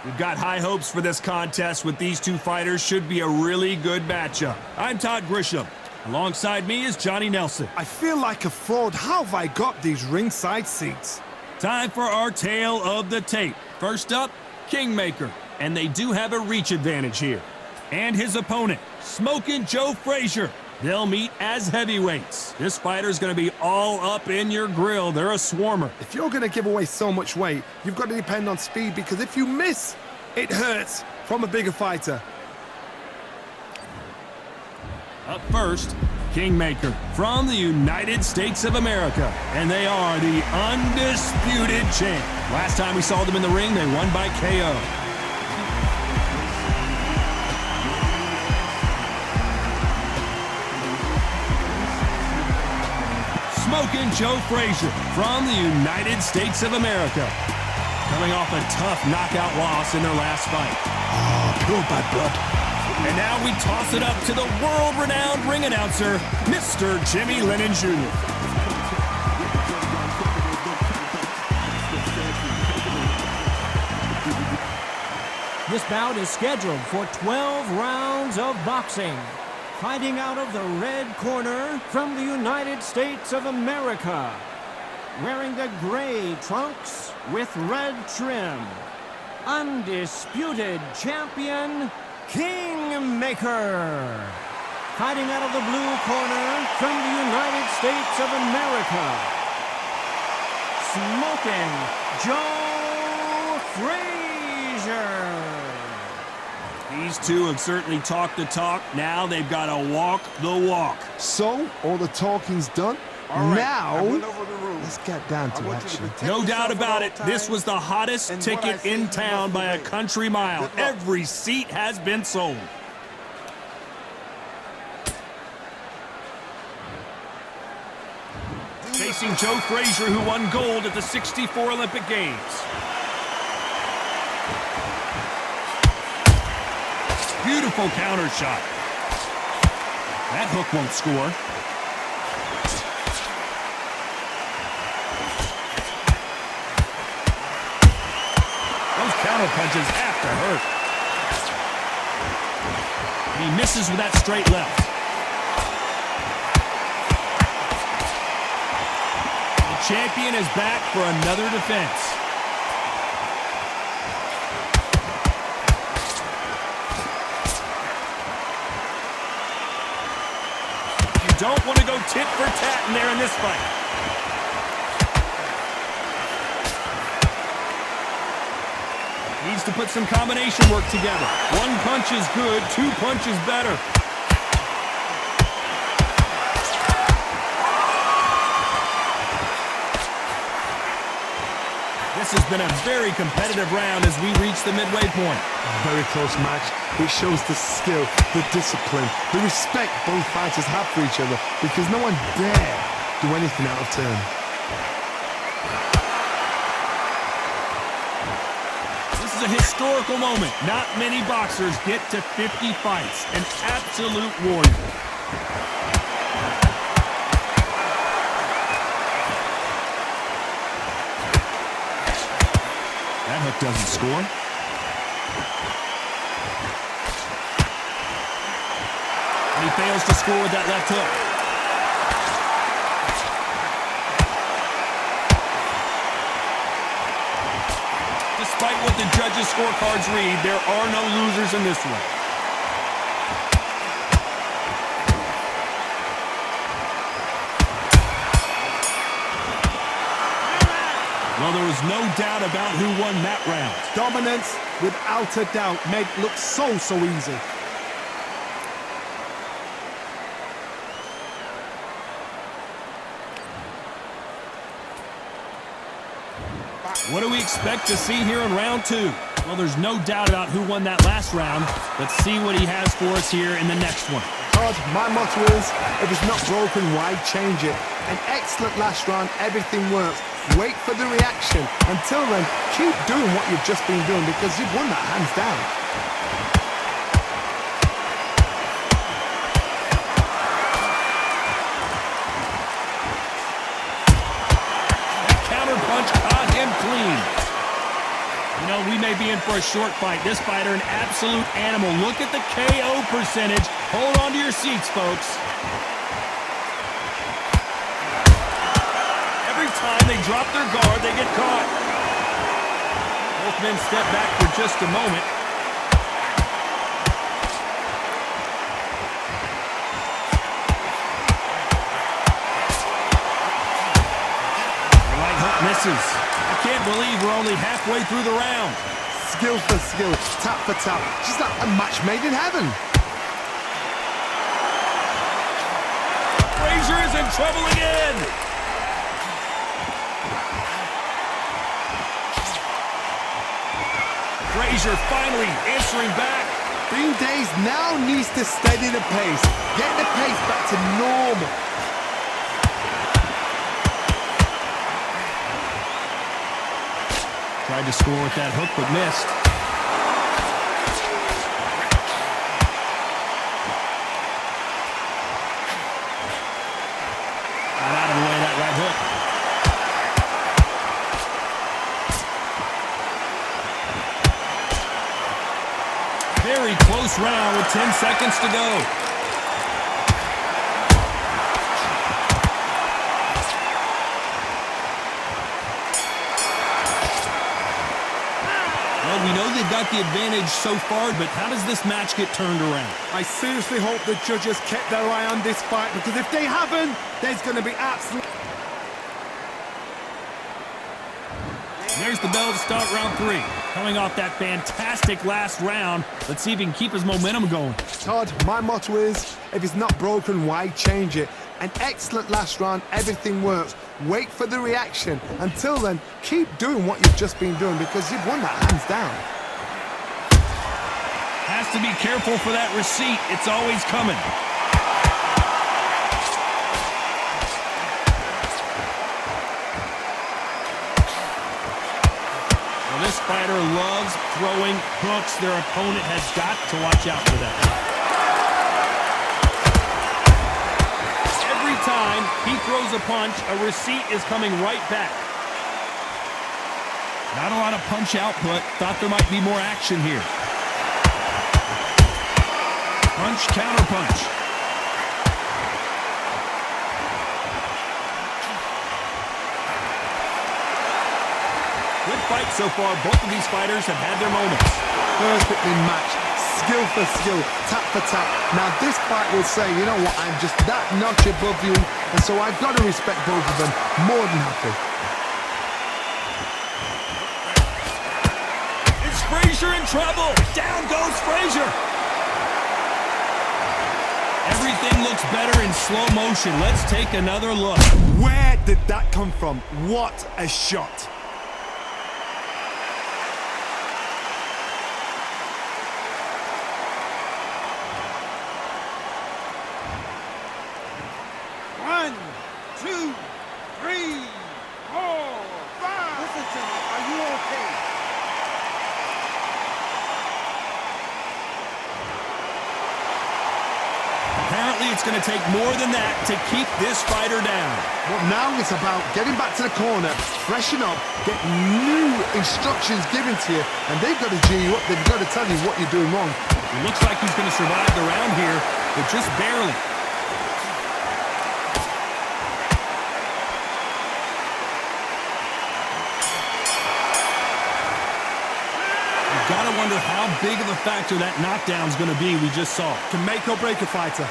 We've got high hopes for this contest with these two fighters. Should be a really good matchup. I'm Todd Grisham. Alongside me is Johnny Nelson. I feel like a fraud. How have I got these ringside seats? Time for our tale of the tape. First up, Kingmaker. And they do have a reach advantage here. And his opponent, Smokin' Joe Frazier. They'll meet as heavyweights. This fighter's going to be all up in your grill. They're a swarmer. If you're going to give away so much weight, you've got to depend on speed, because if you miss, it hurts from a bigger fighter. Up first, Kingmaker from the United States of America. And they are the Undisputed champ. Last time we saw them in the ring, they won by KO. Smokin' Joe Frazier from the United States of America. Coming off a tough knockout loss in their last fight. Oh, pure bad blood. And now we toss it up to the world-renowned ring announcer, Mr. Jimmy Lennon Jr. This bout is scheduled for 12 rounds of boxing. Fighting out of the red corner from the United States of America. Wearing the gray trunks with red trim. Undisputed champion, Kingmaker. Fighting out of the blue corner from the United States of America. Smokin' Joe Frazier. These two have certainly talked the talk. Now they've got to walk the walk. So, all the talking's done. Right, now, let's get down to action. No doubt about it, this was the hottest ticket in town by a country mile. Every seat has been sold. Facing Joe Frazier, who won gold at the '64 Olympic Games. Beautiful counter shot. That hook won't score. Those counter punches have to hurt. He misses with that straight left. The champion is back for another defense. Don't want to go tit for tat in there in this fight. Needs to put some combination work together. One punch is good, two punches better. This has been a very competitive round as we reach the midway point. Very close match. It shows the skill, the discipline, the respect both fighters have for each other, because no one dare do anything out of turn. This is a historical moment. Not many boxers get to 50 fights. An absolute warrior. That hook doesn't score. And he fails to score with that left hook. Despite what the judges' scorecards read, there are no losers in this one. Well, there was no doubt about who won that round. Dominance, without a doubt, made it look so easy. What do we expect to see here in round two? Well, there's no doubt about who won that last round. Let's see what he has for us here in the next one. Todd, my motto is, if it's not broken, why change it? An excellent last round, everything works. Wait for the reaction. Until then, keep doing what you've just been doing, because you've won that hands down. You know, we may be in for a short fight. This fighter, an absolute animal. Look at the KO percentage. Hold on to your seats, folks. Every time they drop their guard, they get caught. Both men step back for just a moment. The right hook misses. I can't believe we're only halfway through the round. Skill for skill, tap for tap. Just like a match made in heaven. Frazier is in trouble again. Frazier finally answering back. Bean Days now needs to steady the pace. Get the pace back to normal. Tried to score with that hook, but missed. Got out of the way of that right hook. Very close round with 10 seconds to go. We know they've got the advantage so far, but how does this match get turned around? I seriously hope the judges kept their eye on this fight, because if they haven't, there's going to be absolute... There's the bell to start round 3. Coming off that fantastic last round, let's see if he can keep his momentum going. Todd, my motto is, if it's not broken, why change it? An excellent last round, everything works. Wait for the reaction. Until then, keep doing what you've just been doing, because you've won that hands down. Has to be careful for that receipt. It's always coming. Well, this fighter loves throwing hooks. Their opponent has got to watch out for that. Every time he throws a punch, a receipt is coming right back. Not a lot of punch output. Thought there might be more action here. Punch, counter punch. Good fight so far. Both of these fighters have had their moments. Perfectly matched. Skill for skill, tap for tap. Now this fight will say, you know what, I'm just that notch above you, and so I've got to respect both of them. More than happy. It's Frazier in trouble. Down goes Frazier. Everything looks better in slow motion. Let's take another look. Where did that come from? What a shot. One, two, three, four, five. Listen to me. Are you okay? Apparently, it's going to take more than that to keep this fighter down. But now it's about getting back to the corner, freshen up, get new instructions given to you, and they've got to G you up. They've got to tell you what you're doing wrong. It looks like he's going to survive the round here, but just barely. You've got to wonder how big of a factor that knockdown's going to be we just saw. Can make or break a fighter.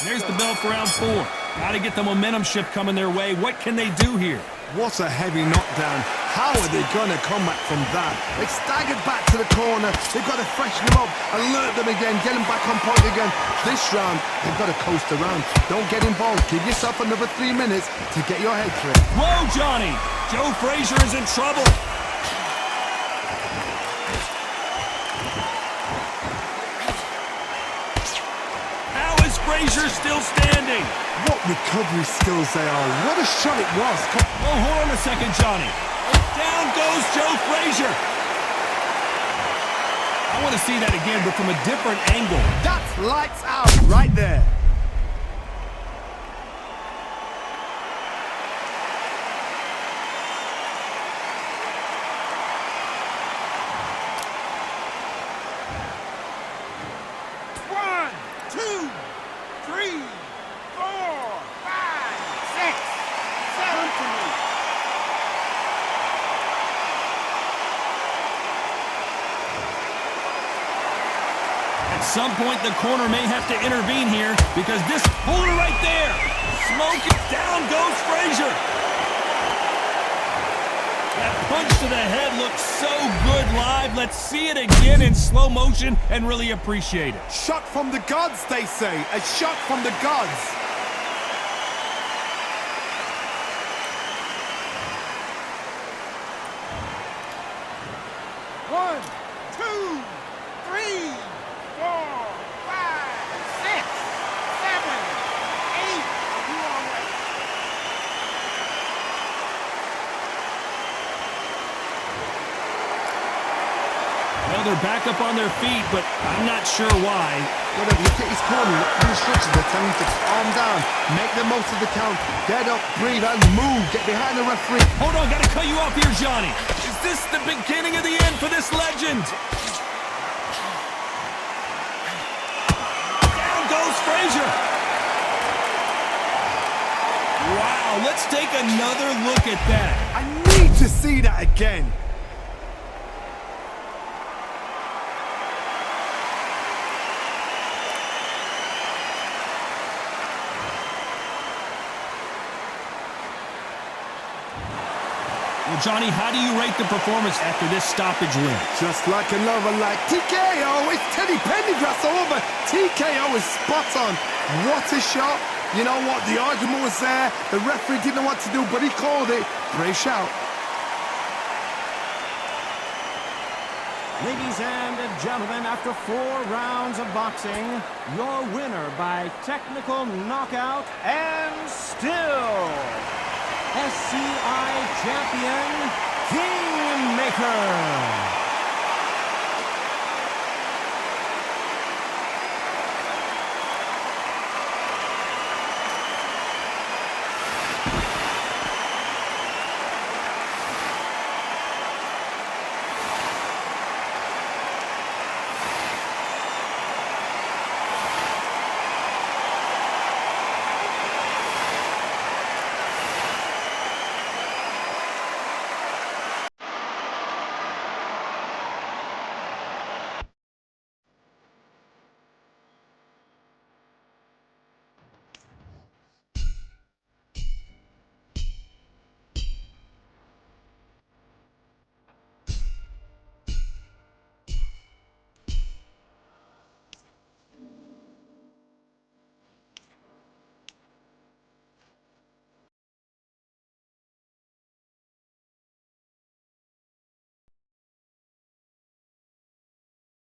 There's the bell for round 4. Got to get the momentum shift coming their way. What can they do here? What a heavy knockdown. How are they going to come back from that? They staggered back to the corner. They've got to freshen them up, alert them again, get them back on point again. This round, they've got to coast around. Don't get involved. Give yourself another 3 minutes to get your head clear. Whoa, Johnny! Joe Frazier is in trouble. How is Frazier still standing? What recovery skills they are. What a shot it was. Oh, hold on a second, Johnny. Down goes Joe Frazier. I want to to see that again, but from a different angle. That's lights out right there. One, two, three, four, five, six, seven to me. At some point, the corner may have to intervene here because this holder right there. Smoke it down goes Frazier. That punch to the head looks so good live. Let's see it again in slow motion and really appreciate it. Shot from the gods, they say. A shot from the gods. One, two, three, four, five, six, seven, eight. You all right? Well, they're back up on their feet, but I'm not sure why. Look at his corner. Look at the instructions. They're telling him to calm down. Make the most of the count. Get up, breathe, and move. Get behind the referee. Hold on, gotta cut you off here, Johnny. Is this the beginning of the end for this legend? Down goes Frazier. Wow, let's take another look at that. I need to see that again. Well, Johnny, how do you rate the performance after this stoppage win? Just like another like TKO. It's Teddy Pendergrass over. TKO is spot on. What a shot. You know what? The argument was there. The referee didn't know what to do, but he called it. Great shout. Ladies and gentlemen, after 4 rounds of boxing, your winner by technical knockout and still SCI champion, Kingmaker.